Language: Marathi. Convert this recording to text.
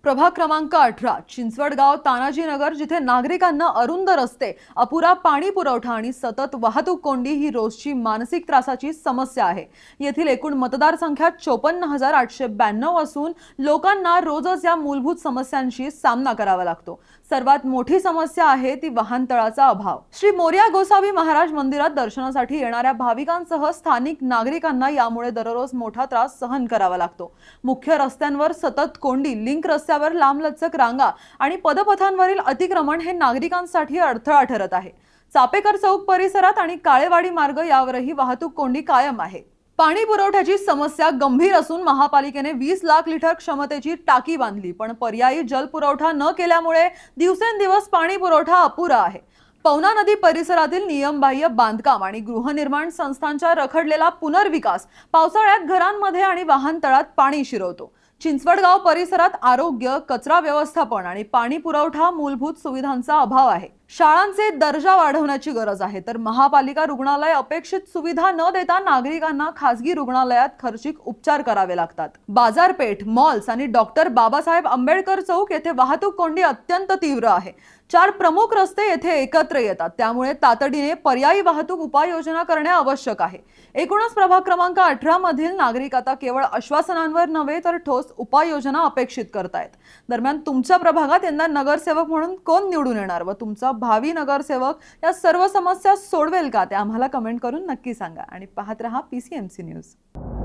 प्रभाग क्रमांक 18 चिंचवडगाव तानाजीनगर, जिथे नागरिकांना अरुंद रस्ते, अपुरा पाणी पुरवठा आणि सतत वाहतूक कोंडी ही रोजची मानसिक त्रासाची समस्या आहे। येथील एकूण मतदार संख्या 54,892 असून लोकांना रोजच या मूलभूत समस्यांशी सामना करावा लागतो। सर्वात मोठी समस्या आहे ती वाहनतळाचा अभाव। श्री मोरया गोसावी महाराज मंदिरात दर्शनासाठी येणाऱ्या भाविकांसह स्थानिक नागरिकांना यामुळे दररोज मोठा त्रास सहन करावा लागतो। मुख्य रस्त्यांवर सतत कोंडी, लिंक रस्त्यावर लांबलचक रांगा आणि पदपथांवरील अतिक्रमण हे नागरिकांसाठी अडथळा ठरत आहे। चापेकर चौक परिसरात आणि काळेवाडी मार्ग यावरही वाहतूक कोंडी कायम आहे। पाणी पुरवठ्याची समस्या गंभीर असून महापालिकेने 20 लाख लिटर क्षमतेची टाकी बांधली, पण पर्यायी जल पुरवठा न केल्यामुळे दिवसेंदिवस पाणी पुरवठा अपुरा आहे। पवना नदी परिसरातील नियमबाह्य बांधकाम आणि गृहनिर्माण संस्थांचा रखडलेला पुनर्विकास पावसाळ्यात घरांमध्ये आणि वाहनतळात पाणी शिरवतो। चिंचवडगाव परिसरात आरोग्य, कचरा व्यवस्थापन आणि पाणी पुरवठा मूलभूत सुविधांचा अभाव आहे। शाळांचे दर्जा वाढवण्याची गरज आहे, तर महापालिका रुग्णालय अपेक्षित सुविधा न देता नागरिकांना खासगी रुग्णालयात खर्चिक उपचार करावे लागतात। बाजारपेठ, मॉल्स आणि डॉक्टर बाबासाहेब आंबेडकर चौक येथे वाहतूक कोंडी अत्यंत तीव्र आहे। 4 प्रमुख रस्ते येथे एकत्र येतात, त्यामुळे तातडीने पर्यायी वाहतूक उपाययोजना करणे आवश्यक आहे। एकूणच प्रभाग क्रमांक 18 मधील नागरिक आता केवळ आश्वासनांवर नव्हे तर ठोस उपाययोजना अपेक्षित करतायत। दरम्यान तुमच्या प्रभागात यंदा नगरसेवक म्हणून कोण निवडून येणार व तुमचा भावी नगरसेवक या सर्व समस्या सोडवेल का, ते आम्हाला कमेंट करून नक्की सांगा आणि पाहत रहा PCMC न्यूज।